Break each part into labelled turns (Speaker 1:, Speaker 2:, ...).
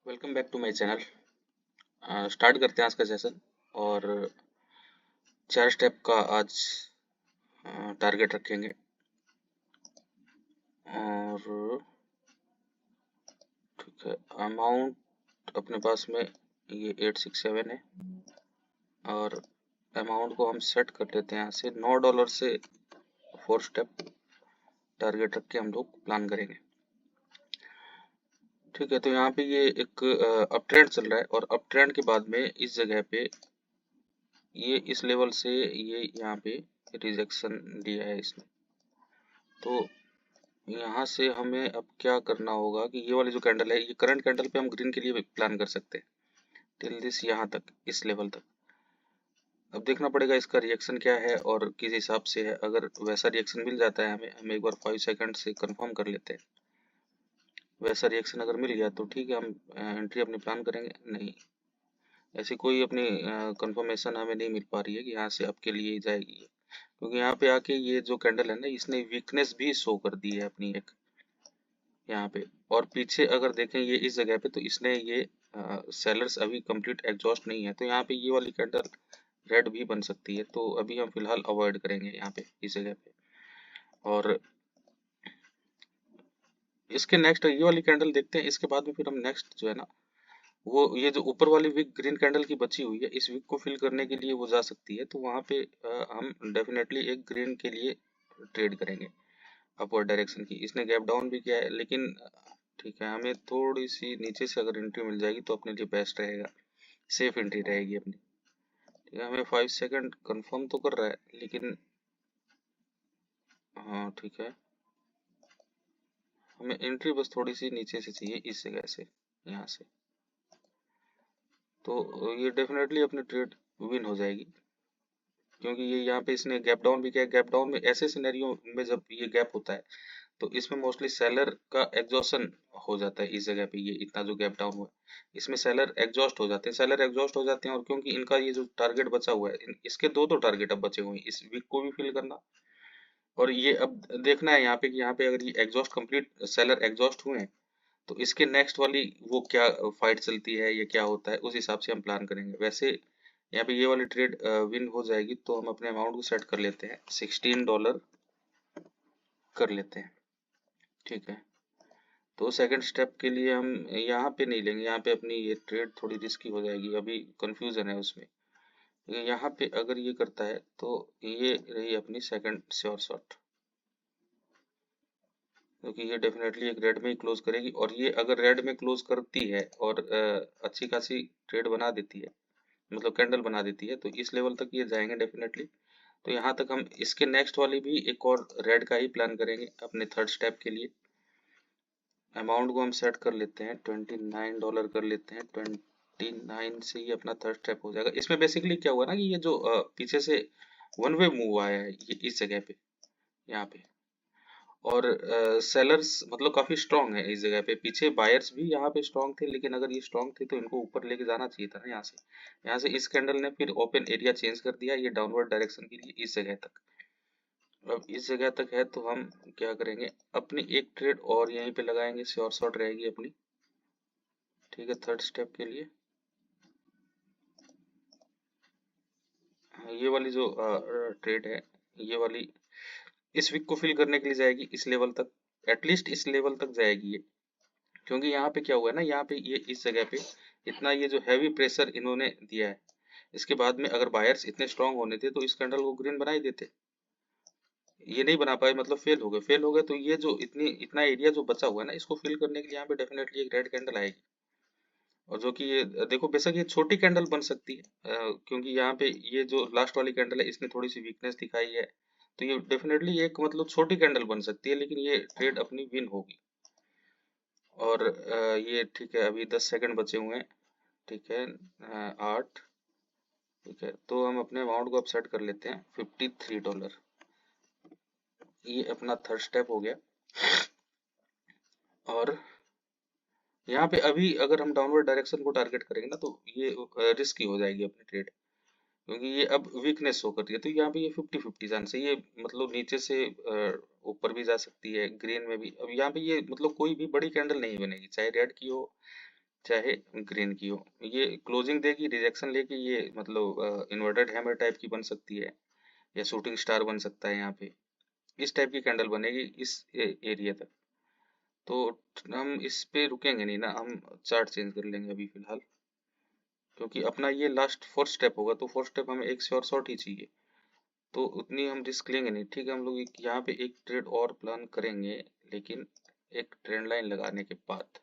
Speaker 1: Welcome back to my channel. Start करते हैं आज का सेशन। और 4 स्टेप का आज टारगेट रखेंगे। और ठीक है, अमाउंट अपने पास में ये 867 है। और अमाउंट को हम सेट कर लेते हैं यहाँ से $9 से 4 स्टेप टारगेट रख के हम लोग प्लान करेंगे। ठीक है, तो यहाँ पे ये एक अप ट्रेंड चल रहा है और अप ट्रेंड के बाद में इस जगह पे ये इस लेवल से ये यहाँ पे रिजेक्शन दिया है इसने। तो यहाँ से हमें अब क्या करना होगा कि ये वाली जो कैंडल है, ये करंट कैंडल पे हम ग्रीन के लिए प्लान कर सकते हैं टिल दिस, यहाँ तक, इस लेवल तक। अब देखना पड़ेगा इसका रिएक्शन क्या है और किस हिसाब से है। अगर वैसा रिएक्शन मिल जाता है हम एक बार 5 सेकंड से कंफर्म कर लेते हैं। वैसा रिएक्शन अगर मिल गया तो ठीक है, हम एंट्री अपनी प्लान करेंगे। नहीं, ऐसी कोई अपनी कंफर्मेशन हमें नहीं मिल पा रही है कि यहाँ से आपके लिए जाएगी, क्योंकि यहाँ पे आके ये जो कैंडल है ना, इसने वीकनेस भी शो कर दी है अपनी एक यहाँ पे। और पीछे अगर देखें ये इस जगह पे, तो इसने ये सेलर्स अभी कंप्लीट एग्जॉस्ट नहीं है, तो यहाँ पे ये वाली कैंडल रेड भी बन सकती है। तो अभी हम फिलहाल अवॉइड करेंगे यहाँ पे इस जगह पे। और इसके नेक्स्ट ये वाली कैंडल देखते हैं, इसके बाद में फिर हम नेक्स्ट जो है ना, वो ये जो ऊपर वाली विक ग्रीन कैंडल की बची हुई है, इस विक को फिल करने के लिए वो जा सकती है। तो वहाँ पे हम डेफिनेटली एक ग्रीन के लिए ट्रेड करेंगे अपवर्ड डायरेक्शन की। इसने गैप डाउन भी किया है, लेकिन ठीक है, हमें थोड़ी सी नीचे से अगर एंट्री मिल जाएगी तो अपने लिए बेस्ट रहेगा, सेफ एंट्री रहेगी अपनी। ठीक है, हमें 5 सेकंड कंफर्म तो कर रहा है, लेकिन हाँ ठीक है, हमें एंट्री बस थोड़ी सी नीचे से चाहिए, इस जगह से, यहाँ से। तो ये डेफिनेटली अपनी ट्रेड विन हो जाएगी, क्योंकि ये यहाँ पे इसने गैप डाउन भी किया है। गैप डाउन में ऐसे सिनेरियो में जब ये गैप होता है तो इसमें मोस्टली सेलर का एग्जॉशन हो जाता है। इस जगह पे ये इतना जो गैप डाउन हुआ है, इसमें सेलर एग्जॉस्ट हो जाते हैं, सेलर एग्जॉस्ट हो जाते हैं। और क्योंकि इनका ये जो टारगेट बचा हुआ है, इसके दो टारगेट अब बचे हुए हैं, इस वीक को भी फिल करना और ये अब देखना है यहाँ पे कि यहाँ पे अगर ये एग्जॉस्ट कंप्लीट सेलर एग्जॉस्ट हुए हैं तो इसके नेक्स्ट वाली वो क्या फाइट चलती है या क्या होता है, उस हिसाब से हम प्लान करेंगे। वैसे यहाँ पे ये वाली ट्रेड विन हो जाएगी तो हम अपने अमाउंट को सेट कर लेते हैं, $16 कर लेते हैं। ठीक है, तो सेकंड स्टेप के लिए हम यहाँ पे नहीं लेंगे, यहाँ पे अपनी ये ट्रेड थोड़ी रिस्की हो जाएगी, अभी कंफ्यूजन है उसमें। यहाँ पे अगर ये करता है तो ये रही अपनी सेकंड श्योर शॉट, क्योंकि ये डेफिनेटली एक रेड में ही क्लोज करेगी। और ये अगर रेड में क्लोज करती है और अच्छी खासी ट्रेड बना देती है, मतलब कैंडल बना देती है, तो इस लेवल तक ये जाएंगे डेफिनेटली। तो यहाँ तक हम इसके नेक्स्ट वाली भी एक और रेड का ही प्लान करेंगे अपने थर्ड स्टेप के लिए। अमाउंट को हम सेट कर लेते हैं, $29 कर लेते हैं। 29 से ही अपना थर्ड स्टेप हो जाएगा। इसमें बेसिकली क्या हुआ ना कि ये जो पीछे से वन वे मूव आया है ये इस जगह पे, यहाँ पे। और सेलर्स मतलब काफी स्ट्रांग है इस जगह पे, पीछे बायर्स भी यहाँ पे स्ट्रांग थे, लेकिन अगर ये स्ट्रांग थे तो इनको ऊपर लेके जाना चाहिए था ना यहाँ से। यहाँ से इस कैंडल ने फिर ओपन एरिया चेंज कर दिया ये डाउनवर्ड डायरेक्शन के लिए इस जगह तक। अब इस जगह तक है तो हम क्या करेंगे, अपनी एक ट्रेड और यहीं पे लगाएंगे, श्योर शॉट रहेगी अपनी। ठीक है, थर्ड स्टेप के लिए ये वाली जो ट्रेड है, ये वाली इस वीक को फिल करने के लिए जाएगी इस लेवल तक, एटलीस्ट इस लेवल तक जाएगी ये। क्योंकि यहाँ पे क्या हुआ है ना, यहाँ पे ये इस जगह पे इतना ये जो हैवी प्रेशर इन्होंने दिया है, इसके बाद में अगर बायर्स इतने स्ट्रांग होने थे तो इस कैंडल को ग्रीन बना ही देते। ये नहीं बना पाए, मतलब फेल हो गए। फेल हो गए तो ये जो इतना एरिया जो बचा हुआ है ना, इसको फिल करने के लिए यहाँ पे डेफिनेटली एक रेड कैंडल आएगी। और जो कि ये देखो, बेशक ये छोटी कैंडल बन सकती है, क्योंकि यहाँ पे ये जो लास्ट वाली कैंडल है इसने थोड़ी सी वीकनेस दिखाई है, तो ये डेफिनेटली एक मतलब छोटी कैंडल बन सकती है, लेकिन ये ट्रेड अपनी विन होगी। और ये ठीक है, अभी 10 सेकंड बचे हुए हैं। ठीक है, 8। ठीक है, तो हम अपने अमाउंट को अब सेट कर लेते हैं $53। ये अपना थर्ड स्टेप हो गया। और यहाँ पे अभी अगर हम डाउनवर्ड डायरेक्शन को टारगेट करेंगे ना, तो ये रिस्की हो जाएगी अपनी ट्रेड, क्योंकि ये अब वीकनेस शो कर रही है। तो यहाँ पे ये 50-50 चांस है, ये मतलब नीचे से ऊपर भी जा सकती है, ग्रीन में भी। अब यहाँ पे ये मतलब कोई भी बड़ी कैंडल नहीं बनेगी, चाहे रेड की हो चाहे ग्रीन की हो। ये क्लोजिंग देगी, रिजेक्शन लेके ये मतलब इन्वर्टेड हैमर टाइप की बन सकती है, या शूटिंग स्टार बन सकता है यहाँ पे। इस टाइप की कैंडल बनेगी इस एरिया तक। तो हम इस पे रुकेंगे नहीं ना, हम चार्ट चेंज कर लेंगे अभी फिलहाल, क्योंकि अपना ये लास्ट फोर्थ स्टेप होगा, तो फोर्थ स्टेप हमें एक श्योर शॉट ही चाहिए, तो उतनी हम रिस्क लेंगे नहीं। ठीक है, हम लोग यहाँ पे एक ट्रेड और प्लान करेंगे, लेकिन एक ट्रेंड लाइन लगाने के बाद।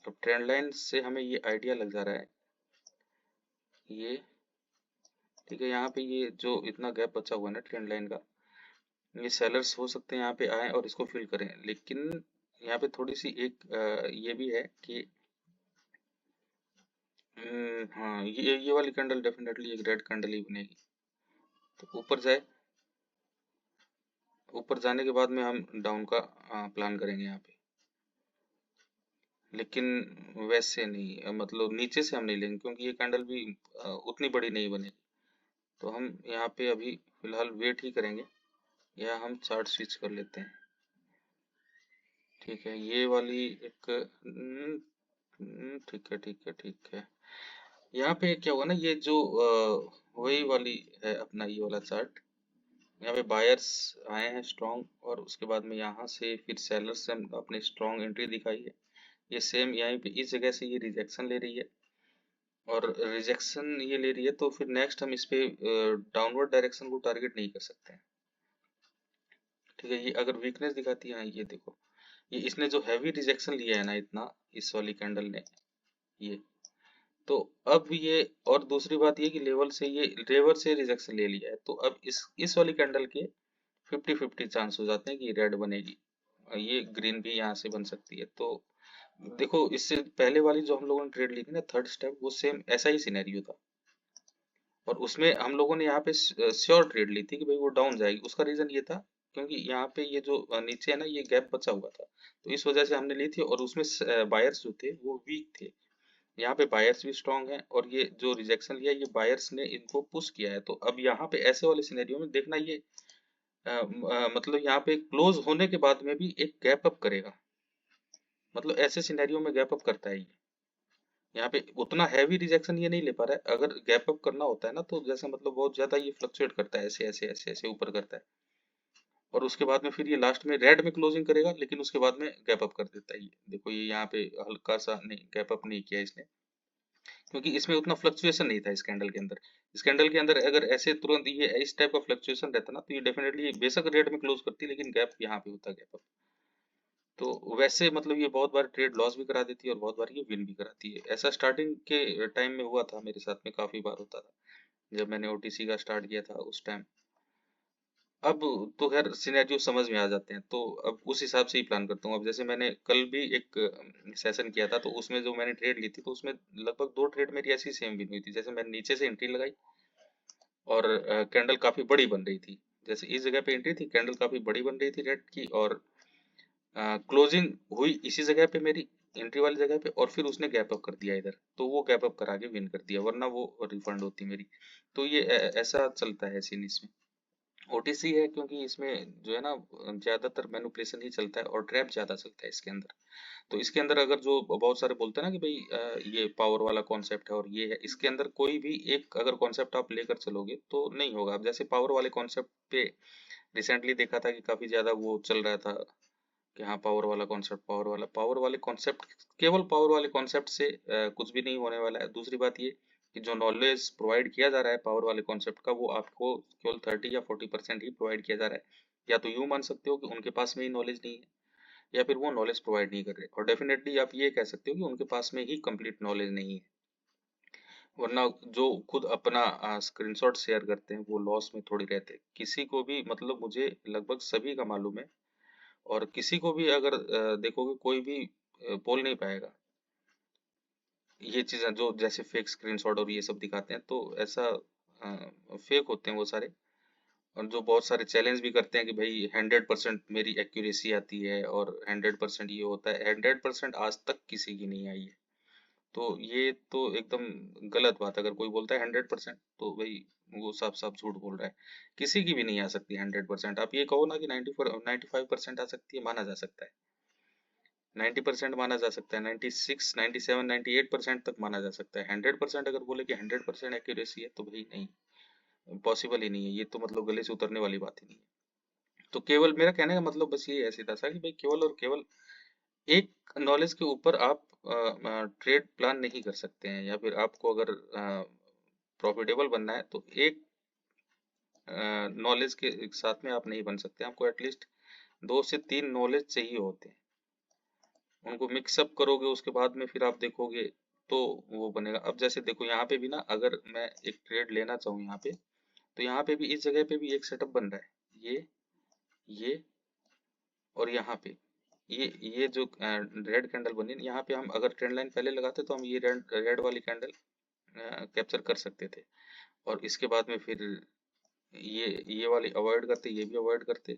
Speaker 1: अब ट्रेंड लाइन से हमें ये आइडिया लग जा रहा है, ये ठीक है, यहाँ पे ये जो इतना गैप बचा हुआ है ना ट्रेंड लाइन का, ये सेलर्स हो सकते हैं यहाँ पे आए और इसको फिल करें, लेकिन यहाँ पे थोड़ी सी एक ये भी है कि हाँ, ये वाली कैंडल डेफिनेटली एक रेड कैंडल ही बनेगी। तो ऊपर जाए, ऊपर जाने के बाद में हम डाउन का प्लान करेंगे यहाँ पे, लेकिन वैसे नहीं, मतलब नीचे से हम नहीं लेंगे, क्योंकि ये कैंडल भी उतनी बड़ी नहीं बनेगी। तो हम यहाँ पे अभी फिलहाल वेट ही करेंगे, या हम चार्ट स्विच कर लेते हैं। ठीक है, ये वाली एक ठीक है, ठीक है, ठीक है। यहाँ पे क्या हुआ ना, ये जो वही वाली है अपना ये वाला चार्ट, यहाँ पे बायर्स आए हैं स्ट्रॉन्ग, और उसके बाद में यहाँ से फिर सेलर्स से हम अपनी स्ट्रॉन्ग एंट्री दिखाई है। ये सेम यहीं पे इस जगह से ये रिजेक्शन ले रही है, और रिजेक्शन ये ले रही है, तो फिर नेक्स्ट हम इस पे डाउनवर्ड डायरेक्शन को टारगेट नहीं कर सकते हैं। ठीक है, ये अगर वीकनेस दिखाती है, हाँ, ये देखो, ये इसने जो हैवी रिजेक्शन लिया है ना इतना, इस वाली कैंडल ने, ये तो अब ये, और दूसरी बात ये कि लेवल से ये लेवल से रिजेक्शन ले लिया है, तो अब इस वाली कैंडल के 50-50 चांस हो जाते हैं कि रेड बनेगी, ये ग्रीन भी यहाँ से बन सकती है। तो देखो, इससे पहले वाली जो हम लोगों ने ट्रेड ली थी ना, थर्ड स्टेप, वो सेम ऐसा ही सिनेरियो था, और उसमें हम लोगों ने यहाँ पे श्योर ट्रेड ली थी कि भाई वो डाउन जाएगी। उसका रीजन ये था क्योंकि यहाँ पे ये जो नीचे है ना, ये गैप बचा हुआ था, तो इस वजह से हमने ली थी, और उसमें बायर्स जो थे वो वीक थे। यहाँ पे बायर्स भी स्ट्रांग हैं, और ये जो रिजेक्शन लिया, ये बायर्स ने इनको पुश किया है। तो अब यहाँ पे ऐसे वाले सिनेरियो में देखना, ये मतलब यहाँ पे क्लोज होने के बाद में भी एक गैप अप करेगा, मतलब ऐसे सिनेरियो में गैप अप करता है ये। यहाँ पे उतना हैवी रिजेक्शन ये नहीं ले पा रहा है। अगर गैप अप करना होता है ना, तो जैसे मतलब बहुत ज्यादा ये फ्लक्चुएट करता है, ऐसे ऐसे ऐसे ऐसे ऊपर करता है, और उसके बाद में फिर ये लास्ट में रेड में क्लोजिंग करेगा, लेकिन उसके बाद में गैप अप कर देता है। ये देखो, ये यहाँ पे हल्का सा नहीं, गैप अप नहीं किया इसने, क्योंकि इसमें उतना फ्लक्चुएशन नहीं था इस कैंडल के अंदर। इस कैंडल के अंदर अगर ऐसे तुरंत ये इस टाइप का फ्लक्चुएशन रहता ना, तो ये डेफिनेटली बेशक रेड में क्लोज करती, लेकिन गैप यहाँ पे होता, गैप अप। तो वैसे मतलब ये बहुत बार ट्रेड लॉस भी करा देती है, और बहुत बार ये विन भी कराती है। ऐसा स्टार्टिंग के टाइम में हुआ था मेरे साथ में, काफी बार होता था जब मैंने ओटीसी का स्टार्ट किया था उस टाइम। अब तो खैर सिनेरियो समझ में आ जाते हैं, तो अब उस हिसाब से ही प्लान करता हूँ। अब जैसे मैंने कल भी एक सेशन किया था, तो उसमें जो मैंने ट्रेड ली थी, तो उसमें लगभग 2 ट्रेड मेरी ऐसी सेम भी हुई थी। जैसे मैंने नीचे से एंट्री लगाई, और कैंडल काफी बड़ी बन रही थी। जैसे इस जगह पे एंट्री थी, कैंडल काफी बड़ी बन रही थी रेड की, और क्लोजिंग हुई इसी जगह पे मेरी, एंट्री वाली जगह पे, और फिर उसने गैप अप कर दिया इधर, तो वो गैप अप करा के विन कर दिया, वरना वो रिफंड होती मेरी। तो ये ऐसा चलता है सीन इसमें। ओटीसी है क्योंकि इसमें जो है ना, ज्यादातर मैनिपुलेशन ही चलता है, और ट्रैप ज्यादा चलता है इसके अंदर। तो इसके अंदर अगर जो बहुत सारे बोलते हैं ना कि भाई ये पावर वाला कॉन्सेप्ट है और ये है, इसके अंदर कोई भी एक अगर कॉन्सेप्ट आप लेकर चलोगे तो नहीं होगा। अब जैसे पावर वाले कॉन्सेप्ट पे रिसेंटली देखा था कि काफी ज्यादा वो चल रहा था कि हाँ, पावर वाला कॉन्सेप्ट, पावर वाले कॉन्सेप्ट, केवल पावर वाले कॉन्सेप्ट से कुछ भी नहीं होने वाला है। दूसरी बात ये कि जो नॉलेज प्रोवाइड किया जा रहा है पावर वाले कॉन्सेप्ट का, वो आपको केवल 30 या 40% ही प्रोवाइड किया जा रहा है। या तो यूं मान सकते हो कि उनके पास में ही नॉलेज नहीं है, या फिर वो नॉलेज प्रोवाइड नहीं कर रहे, और डेफिनेटली आप ये कह सकते हो कि उनके पास में ही कंप्लीट नॉलेज नहीं है। वरना जो खुद अपना स्क्रीनशॉट शेयर करते हैं, वो लॉस में थोड़ी रहते। किसी को भी, मतलब मुझे लगभग सभी का मालूम है, और किसी को भी अगर देखोगे, कोई भी बोल नहीं पाएगा ये चीजें, जो जैसे फेक स्क्रीनशॉट और ये सब दिखाते हैं, तो ऐसा फेक होते हैं वो सारे। और जो बहुत सारे चैलेंज भी करते हैं कि भाई 100% मेरी एक्यूरेसी आती है, और 100% ये होता है, 100% आज तक किसी की नहीं आई है। तो ये तो एकदम गलत बात है। अगर कोई बोलता है 100%, तो भाई वो साफ साफ झूठ बोल रहा है। किसी की भी नहीं आ सकती 100%। आप ये कहो ना कि 94 95% आ सकती है, माना जा सकता है। 90% माना जा सकता है, 96, 97, 98% तक माना जा सकता है। 100% अगर बोले कि 100% एक्यूरेसी है तो भाई नहीं, पॉसिबल ही नहीं है, ये तो मतलब गले से उतरने वाली बात ही नहीं है। तो केवल मेरा कहने का मतलब बस ये है सीधा सा कि भाई केवल और केवल एक नॉलेज के ऊपर आप ट्रेड प्लान नहीं कर सकते हैं, या फिर आपको अगर प्रॉफिटेबल बनना है तो एक नॉलेज के साथ में आप नहीं बन सकते, आपको एटलीस्ट 2 से 3 नॉलेज चाहिए होते हैं। उनको मिक्सअप करोगे उसके बाद में फिर आप देखोगे तो वो बनेगा। अब जैसे देखो यहाँ पे भी ना, अगर मैं एक ट्रेड लेना चाहूँ यहाँ पे, तो यहाँ पे भी इस जगह पे भी एक सेटअप बन रहा है, ये और यहाँ पे ये जो रेड कैंडल बनी है, यहाँ पे हम अगर ट्रेंड लाइन पहले लगाते तो हम ये रेड रेड वाली कैंडल कैप्चर कर सकते थे, और इसके बाद में फिर ये वाली अवॉइड करते, ये भी अवॉइड करते,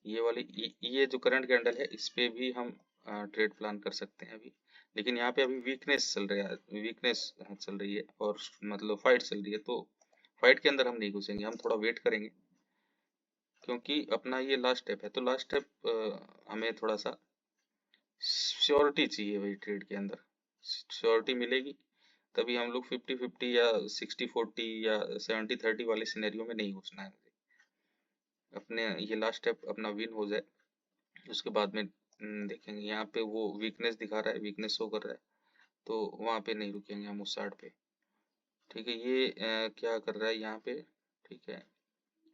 Speaker 1: ये वाली ये जो करंट कैंडल है इस पे भी हम ट्रेड प्लान कर सकते हैं अभी। लेकिन यहाँ पे अभी वीकनेस चल रहा है, वीकनेस चल रही है और मतलब फाइट चल रही है, तो फाइट के अंदर हम नहीं घुसेंगे, हम थोड़ा वेट करेंगे, क्योंकि अपना ये लास्ट स्टेप है। तो लास्ट स्टेप हमें थोड़ा सा श्योरिटी चाहिए भाई, ट्रेड के अंदर श्योरिटी मिलेगी तभी हम लोग 50-50 या 60-40 या 70-30 वाले सिनेरियो में नहीं घुसना है मुझे। अपने ये लास्ट स्टेप अपना विन हो जाए, उसके बाद में देखेंगे। यहाँ पे वो वीकनेस दिखा रहा है, वीकनेस शो कर रहा है, तो वहाँ पे नहीं रुकेंगे हम उस साइड पे। ठीक है, ये क्या कर रहा है यहाँ पे, ठीक है,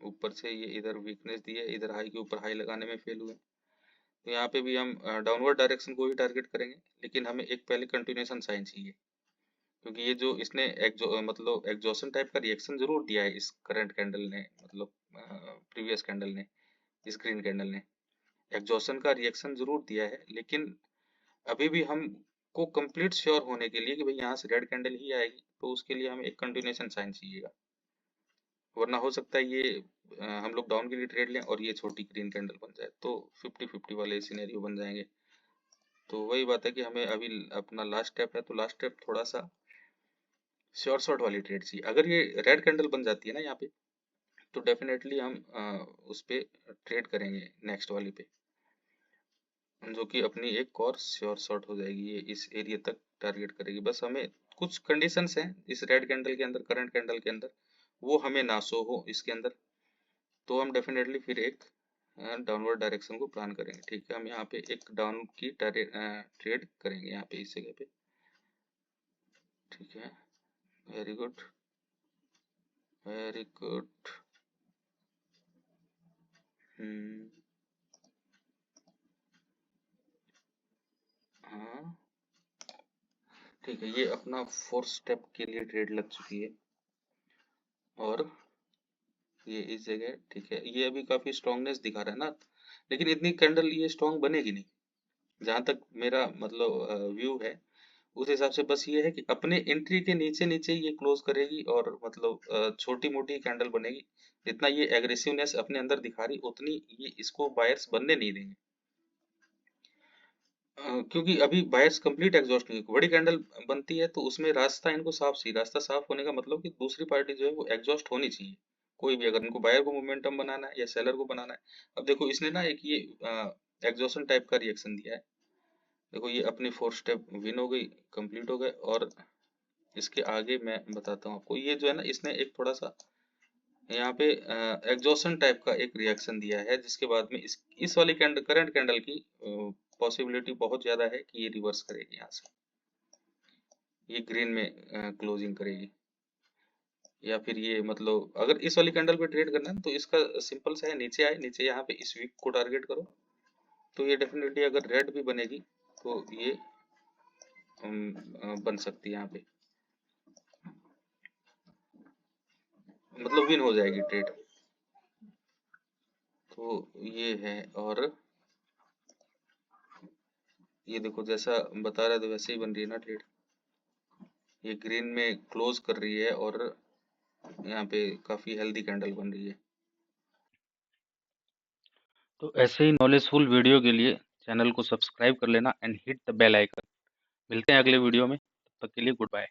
Speaker 1: ऊपर से ये इधर वीकनेस दी है, इधर हाई के ऊपर हाई लगाने में फेल हुए, तो यहाँ पे भी हम डाउनवर्ड डायरेक्शन को ही टारगेट करेंगे, लेकिन हमें एक पहले कंटिन्यूएशन साइन चाहिए, क्योंकि ये जो इसने मतलब एग्जॉशन टाइप का रिएक्शन जरूर दिया है इस करंट कैंडल ने, मतलब प्रीवियस कैंडल ने, इस ग्रीन कैंडल ने एग्जॉशन का रिएक्शन जरूर दिया है, लेकिन अभी भी हम को कंप्लीट श्योर होने के लिए कि भाई यहाँ से रेड कैंडल ही आएगी, तो उसके लिए हमें एक कंटिन्यूएशन साइन चाहिएगा, वरना हो सकता है ये हम लोग डाउन के लिए ट्रेड लें और ये छोटी ग्रीन कैंडल बन जाए, तो 50-50 वाले सिनेरियो बन जाएंगे। तो वही बात है कि हमें अभी अपना लास्ट स्टेप है, तो लास्ट स्टेप थोड़ा सा श्योर शॉर्ट वाली ट्रेड चाहिए। अगर ये रेड कैंडल बन जाती है ना यहाँ पे, तो डेफिनेटली हम उस पे ट्रेड करेंगे नेक्स्ट वाली पे, जो कि अपनी एक और श्योर शॉर्ट हो जाएगी, ये इस एरिया तक टारगेट करेगी। बस हमें कुछ कंडीशंस हैं इस रेड कैंडल के अंदर, करंट कैंडल के अंदर, वो हमें ना शो हो इसके अंदर, तो हम डेफिनेटली फिर एक डाउनवर्ड डायरेक्शन को प्लान करेंगे। ठीक है, हम यहाँ पे एक डाउन की ट्रेड करेंगे यहाँ पे इस जगह पे। ठीक है, वेरी गुड, वेरी गुड। हाँ ठीक है, ये अपना 4th स्टेप के लिए ट्रेड लग चुकी है, और ये इस जगह, ठीक है, ये अभी काफी स्ट्रॉन्गनेस दिखा रहा है ना, लेकिन इतनी कैंडल ये स्ट्रॉन्ग बनेगी नहीं, जहां तक मेरा मतलब व्यू है उस हिसाब से। बस ये है कि अपने एंट्री के नीचे नीचे ये क्लोज करेगी, और मतलब छोटी मोटी कैंडल बनेगी, जितना ये एग्रेसिवनेस अपने अंदर दिखा रही उतनी ये इसको बायर्स बनने नहीं देंगे, क्योंकि अभी बायर्स कंप्लीट एग्जॉस्ट नहीं हुई। बड़ी कैंडल बनती है तो उसमें रास्ता इनको साफ चाहिए, रास्ता साफ होने का मतलब कि दूसरी पार्टी जो है वो एग्जॉस्ट होनी चाहिए, कोई भी, अगर इनको बायर को मोमेंटम बनाना है या सेलर को बनाना है। अब देखो इसने ना एक ये एग्जॉशन टाइप का रिएक्शन दिया है, देखो ये अपनी 4th स्टेप विन हो गई, कंप्लीट हो गए, और इसके आगे मैं बताता हूँ आपको, ये जो है ना इसने एक थोड़ा सा यहाँ पे एग्जॉशन टाइप का एक रिएक्शन दिया है, जिसके बाद में इस वाली कैंडल, करंट कैंडल की पॉसिबिलिटी बहुत ज्यादा है कि ये रिवर्स करेगी, यहाँ से ये ग्रीन में क्लोजिंग करेगी, या फिर ये मतलब अगर इस वाली कैंडल पे ट्रेड करना है तो इसका सिंपल सा है, नीचे आए, नीचे यहाँ पे इस वीक को टारगेट करो, तो ये डेफिनेटली अगर रेड भी बनेगी तो ये बन सकती है यहाँ पे, मतलब विन हो जाएगी ट्रेड। तो ये है, और ये देखो जैसा बता रहा था वैसे ही बन रही है ना ट्रेड, ये ग्रीन में क्लोज कर रही है और यहाँ पे काफी हेल्दी कैंडल बन रही है।
Speaker 2: तो ऐसे ही नॉलेजफुल वीडियो के लिए चैनल को सब्सक्राइब कर लेना and hit the bell icon. मिलते हैं अगले वीडियो में, तब तक के लिए गुड बाय।